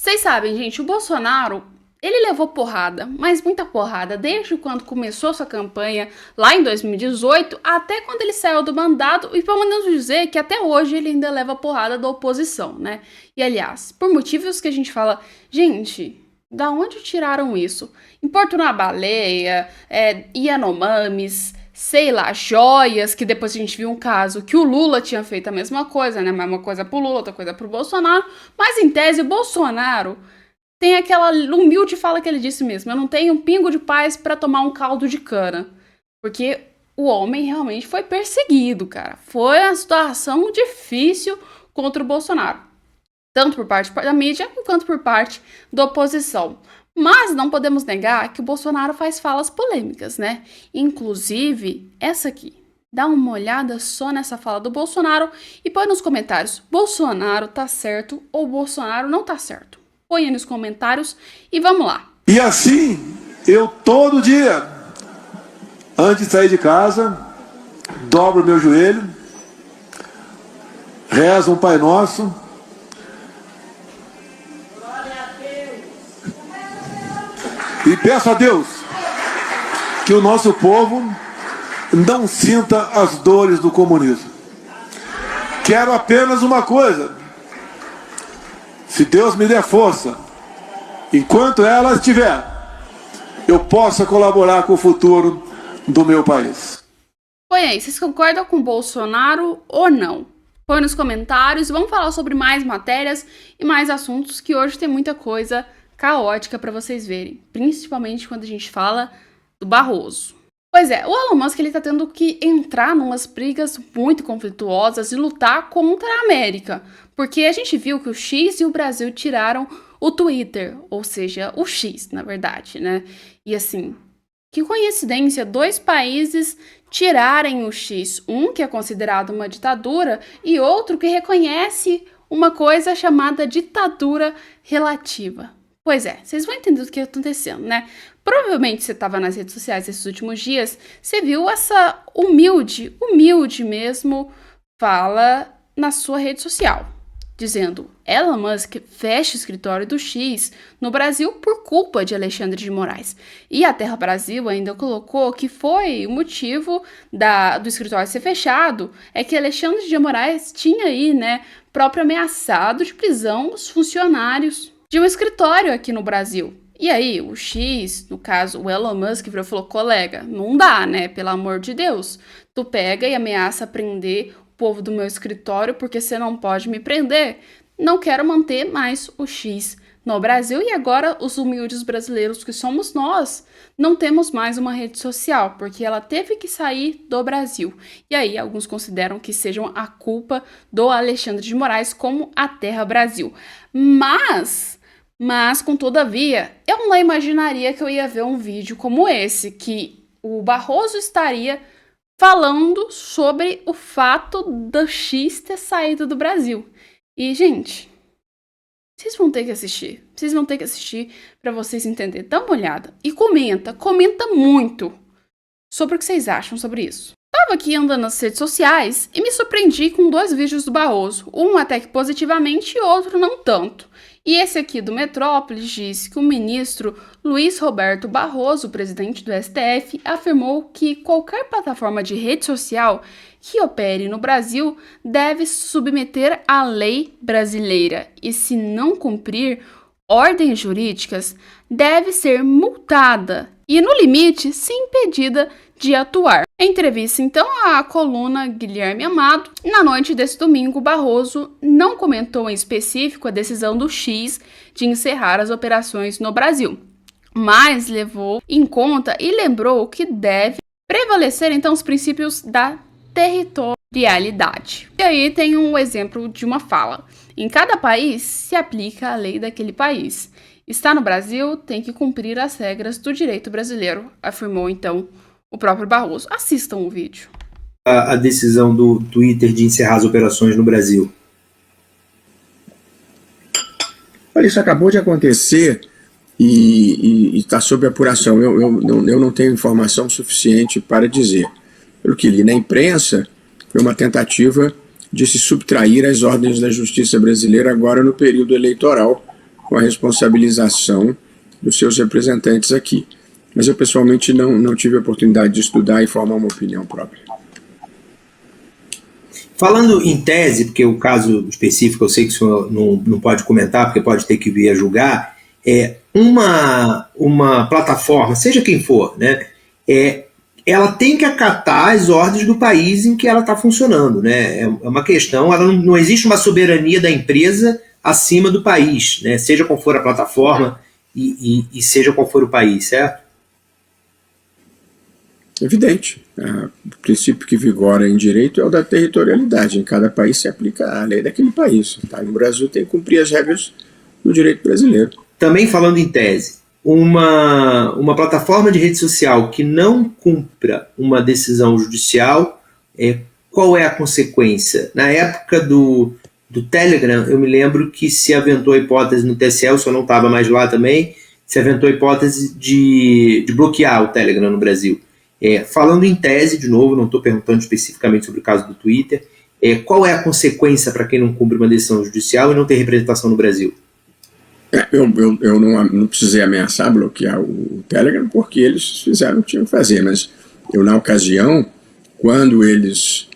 Vocês sabem, gente, o Bolsonaro, ele levou porrada, mas muita porrada, desde quando começou sua campanha, lá em 2018, até quando ele saiu do mandato, e podemos dizer que até hoje ele ainda leva porrada da oposição, né? E aliás, por motivos que a gente fala, gente, da onde tiraram isso? Importunar a baleia, Yanomamis, sei lá, joias, que depois a gente viu um caso que o Lula tinha feito a mesma coisa, né? Uma coisa pro Lula, outra coisa pro Bolsonaro, mas em tese o Bolsonaro tem aquela humilde fala que ele disse mesmo, eu não tenho um pingo de paz pra tomar um caldo de cana, porque o homem realmente foi perseguido, cara. Foi uma situação difícil contra o Bolsonaro, tanto por parte da mídia quanto por parte da oposição. Mas não podemos negar que o Bolsonaro faz falas polêmicas, né? Inclusive, essa aqui. Dá uma olhada só nessa fala do Bolsonaro e põe nos comentários, Bolsonaro tá certo ou Bolsonaro não tá certo. Põe aí nos comentários e vamos lá. E assim, eu todo dia, antes de sair de casa, dobro meu joelho, rezo um Pai Nosso, e peço a Deus que o nosso povo não sinta as dores do comunismo. Quero apenas uma coisa: se Deus me der força, enquanto ela estiver, eu possa colaborar com o futuro do meu país. Põe aí, vocês concordam com o Bolsonaro ou não? Põe nos comentários, vamos falar sobre mais matérias e mais assuntos, que hoje tem muita coisa caótica para vocês verem, principalmente quando a gente fala do Barroso. Pois é, o Elon Musk ele tá tendo que entrar numas brigas muito conflituosas e lutar contra a América, porque a gente viu que o X e o Brasil tiraram o Twitter, ou seja, o X, na verdade, né? E assim, que coincidência, dois países tirarem o X, um que é considerado uma ditadura e outro que reconhece uma coisa chamada ditadura relativa. Pois é, vocês vão entender o que está acontecendo, né? Provavelmente você estava nas redes sociais esses últimos dias, você viu essa humilde mesmo, fala na sua rede social, dizendo Elon Musk fecha o escritório do X no Brasil por culpa de Alexandre de Moraes. E a Terra Brasil ainda colocou que foi o motivo do escritório ser fechado, é que Alexandre de Moraes tinha aí, né, próprio ameaçado de prisão os funcionários de um escritório aqui no Brasil. E aí, o X, no caso, o Elon Musk, virou e falou, colega, não dá, né? Pelo amor de Deus. Tu pega e ameaça prender o povo do meu escritório porque você não pode me prender. Não quero manter mais o X no Brasil. E agora, os humildes brasileiros que somos nós, não temos mais uma rede social, porque ela teve que sair do Brasil. E aí, alguns consideram que sejam a culpa do Alexandre de Moraes como a Terra Brasil. Mas, com todavia, eu não imaginaria que eu ia ver um vídeo como esse, que o Barroso estaria falando sobre o fato do X ter saído do Brasil. E, gente, vocês vão ter que assistir. Vocês vão ter que assistir para vocês entenderem. Dá uma olhada e comenta muito sobre o que vocês acham sobre isso. Tava aqui andando nas redes sociais e me surpreendi com dois vídeos do Barroso, um até que positivamente e outro não tanto. E esse aqui do Metrópolis disse que o ministro Luiz Roberto Barroso, presidente do STF, afirmou que qualquer plataforma de rede social que opere no Brasil deve se submeter à lei brasileira e, se não cumprir ordens jurídicas, deve ser multada e, no limite, se impedida de atuar. Em entrevista, então, à coluna Guilherme Amado, na noite desse domingo, Barroso não comentou em específico a decisão do X de encerrar as operações no Brasil, mas levou em conta e lembrou que deve prevalecer, então, os princípios da territorialidade. E aí tem um exemplo de uma fala. Em cada país se aplica a lei daquele país. Está no Brasil, tem que cumprir as regras do direito brasileiro, afirmou, então, o próprio Barroso. Assistam o vídeo. A decisão do Twitter de encerrar as operações no Brasil. Olha, isso acabou de acontecer e está sob apuração. Eu não tenho informação suficiente para dizer. Pelo que li na imprensa, foi uma tentativa de se subtrair às ordens da justiça brasileira agora no período eleitoral, com a responsabilização dos seus representantes aqui. Mas eu pessoalmente não tive a oportunidade de estudar e formar uma opinião própria. Falando em tese, porque o caso específico eu sei que o senhor não pode comentar, porque pode ter que vir a julgar, uma plataforma, seja quem for, né, ela tem que acatar as ordens do país em que ela está funcionando. Né? É uma questão, ela não existe uma soberania da empresa acima do país, né, seja qual for a plataforma e seja qual for o país, certo? Evidente. O princípio que vigora em direito é o da territorialidade. Em cada país se aplica a lei daquele país. Tá? No Brasil tem que cumprir as regras do direito brasileiro. Também falando em tese, uma plataforma de rede social que não cumpra uma decisão judicial, qual é a consequência? Na época do Telegram, eu me lembro que se aventou a hipótese no TSE, eu só não estava mais lá também, se aventou a hipótese de bloquear o Telegram no Brasil. Falando em tese, de novo, não estou perguntando especificamente sobre o caso do Twitter, qual é a consequência para quem não cumpre uma decisão judicial e não tem representação no Brasil? Eu não precisei ameaçar bloquear o Telegram porque eles fizeram o que tinham que fazer, mas eu, na ocasião, quando eles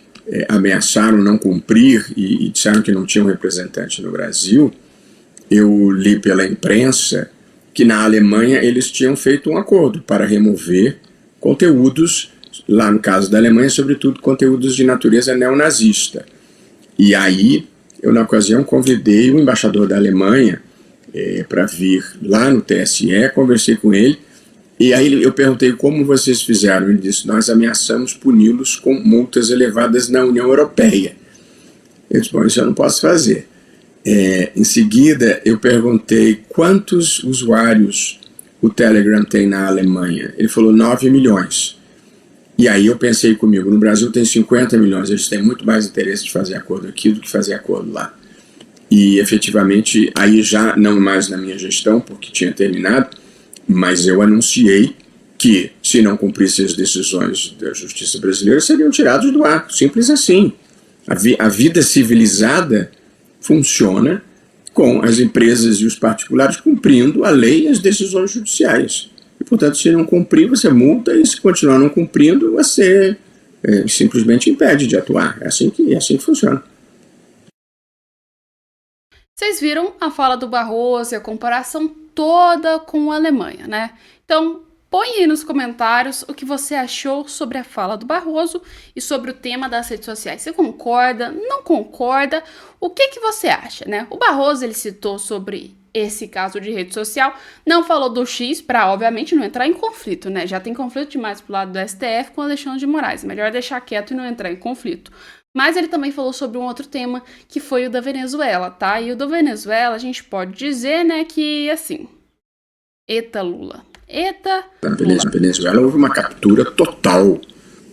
ameaçaram não cumprir e disseram que não tinham representante no Brasil, eu li pela imprensa que na Alemanha eles tinham feito um acordo para remover conteúdos, lá no caso da Alemanha, sobretudo conteúdos de natureza neonazista. E aí, eu na ocasião convidei o embaixador da Alemanha para vir lá no TSE, conversei com ele, e aí eu perguntei como vocês fizeram. Ele disse, nós ameaçamos puni-los com multas elevadas na União Europeia. Eu disse, bom, isso eu não posso fazer. Em seguida, eu perguntei quantos usuários o Telegram tem na Alemanha. Ele falou 9 milhões. E aí eu pensei comigo, no Brasil tem 50 milhões, eles têm muito mais interesse de fazer acordo aqui do que fazer acordo lá. E efetivamente, aí já não mais na minha gestão, porque tinha terminado, mas eu anunciei que, se não cumprisse as decisões da justiça brasileira, seriam tirados do ar. Simples assim. A vida civilizada funciona com as empresas e os particulares cumprindo a lei e as decisões judiciais. E, portanto, se não cumprir, você multa, e se continuar não cumprindo, você simplesmente impede de atuar. É assim que funciona. Vocês viram a fala do Barroso e a comparação toda com a Alemanha, né? Então, põe aí nos comentários o que você achou sobre a fala do Barroso e sobre o tema das redes sociais. Você concorda? Não concorda? O que você acha, né? O Barroso, ele citou sobre esse caso de rede social, não falou do X para, obviamente, não entrar em conflito, né? Já tem conflito demais pro lado do STF com o Alexandre de Moraes. Melhor deixar quieto e não entrar em conflito. Mas ele também falou sobre um outro tema, que foi o da Venezuela, tá? E o da Venezuela, a gente pode dizer, né, que, assim, eita Lula. Eita Lula. Na Venezuela houve uma captura total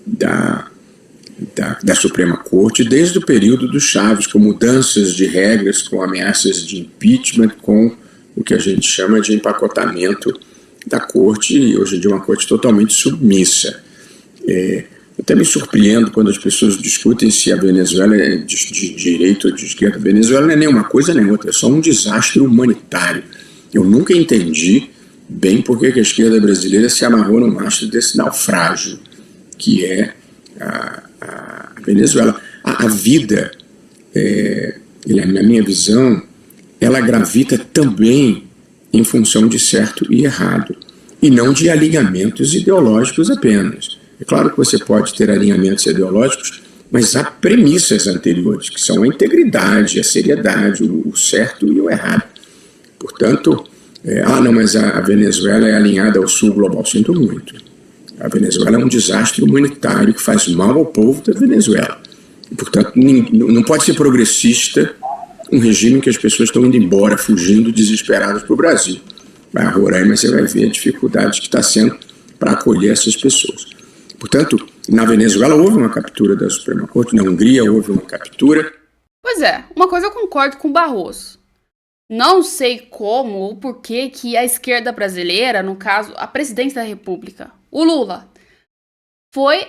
da Suprema Corte desde o período do Chávez, com mudanças de regras, com ameaças de impeachment, com o que a gente chama de empacotamento da Corte, e hoje em dia uma Corte totalmente submissa. Até me surpreendo quando as pessoas discutem se a Venezuela é de direita ou de esquerda. A Venezuela não é nem uma coisa nem outra, é só um desastre humanitário. Eu nunca entendi bem por que a esquerda brasileira se amarrou no mastro desse naufrágio, que é a Venezuela. A vida, na minha visão, ela gravita também em função de certo e errado, e não de alinhamentos ideológicos apenas. É claro que você pode ter alinhamentos ideológicos, mas há premissas anteriores, que são a integridade, a seriedade, o certo e o errado. Portanto, mas a Venezuela é alinhada ao sul global. Sinto muito. A Venezuela é um desastre humanitário que faz mal ao povo da Venezuela. E, portanto, não pode ser progressista um regime em que as pessoas estão indo embora, fugindo, desesperadas para o Brasil. Vai a Roraima, você vai ver a dificuldade que está sendo para acolher essas pessoas. Portanto, na Venezuela houve uma captura da Suprema Corte, na Hungria houve uma captura. Pois é, uma coisa eu concordo com o Barroso. Não sei como ou por que a esquerda brasileira, no caso, a presidente da República, o Lula, foi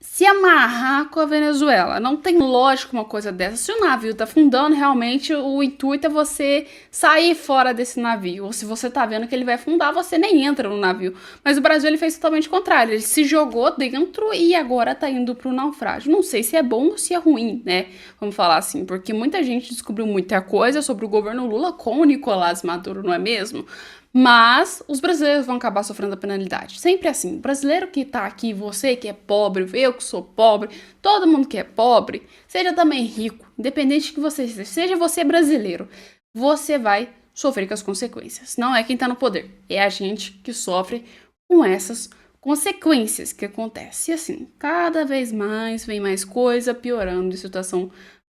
se amarrar com a Venezuela. Não tem lógica uma coisa dessa. Se o navio tá afundando, realmente o intuito é você sair fora desse navio. Ou se você tá vendo que ele vai afundar, você nem entra no navio. Mas o Brasil ele fez totalmente o contrário. Ele se jogou dentro e agora tá indo pro naufrágio. Não sei se é bom ou se é ruim, né? Vamos falar assim, porque muita gente descobriu muita coisa sobre o governo Lula com o Nicolás Maduro, não é mesmo? Mas os brasileiros vão acabar sofrendo a penalidade. Sempre assim. O brasileiro que tá aqui, você que é pobre, eu que sou pobre, todo mundo que é pobre, seja também rico, independente de que você seja você brasileiro, você vai sofrer com as consequências. Não é quem tá no poder, é a gente que sofre com essas consequências que acontecem. E assim, cada vez mais vem mais coisa piorando e a situação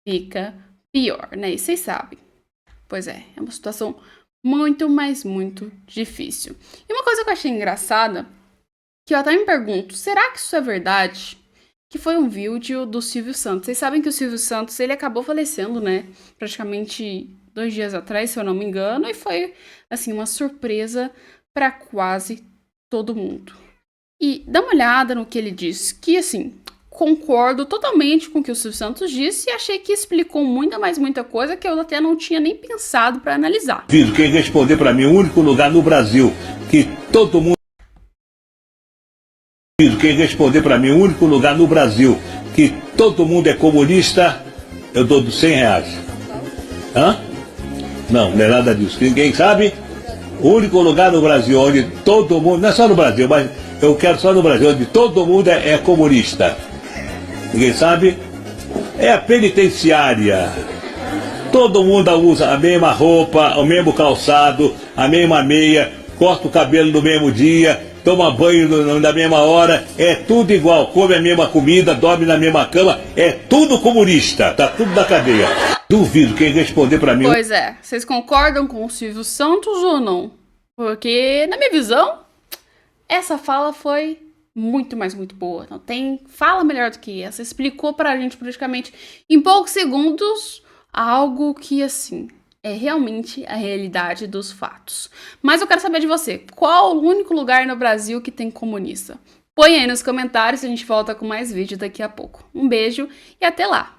fica pior, né? E vocês sabem. Pois é uma situação muito, mas muito difícil. E uma coisa que eu achei engraçada, que eu até me pergunto, será que isso é verdade? Que foi um vídeo do Silvio Santos. Vocês sabem que o Silvio Santos, ele acabou falecendo, né? Praticamente 2 dias atrás, se eu não me engano. E foi, assim, uma surpresa para quase todo mundo. E dá uma olhada no que ele disse, que, assim, concordo totalmente com o que o Silvio Santos disse e achei que explicou muita coisa que eu até não tinha nem pensado para analisar. Quem responder para mim, o único lugar no Brasil que todo mundo... Quem responder para mim, o único lugar no Brasil que todo mundo é comunista, eu dou R$100. Hã? Não é nada disso. Ninguém sabe? O único lugar no Brasil onde todo mundo, não é só no Brasil, mas eu quero só no Brasil, onde todo mundo é comunista. Ninguém sabe? É a penitenciária. Todo mundo usa a mesma roupa, o mesmo calçado, a mesma meia, corta o cabelo no mesmo dia, toma banho na mesma hora, é tudo igual, come a mesma comida, dorme na mesma cama, é tudo comunista, tá tudo na cadeia. Duvido quem responder pra mim. Pois é, vocês concordam com o Silvio Santos ou não? Porque, na minha visão, essa fala foi muito, mas muito boa. Não tem fala melhor do que essa. Explicou pra gente praticamente em poucos segundos algo que, assim, é realmente a realidade dos fatos. Mas eu quero saber de você, qual o único lugar no Brasil que tem comunista? Põe aí nos comentários e a gente volta com mais vídeo daqui a pouco. Um beijo e até lá!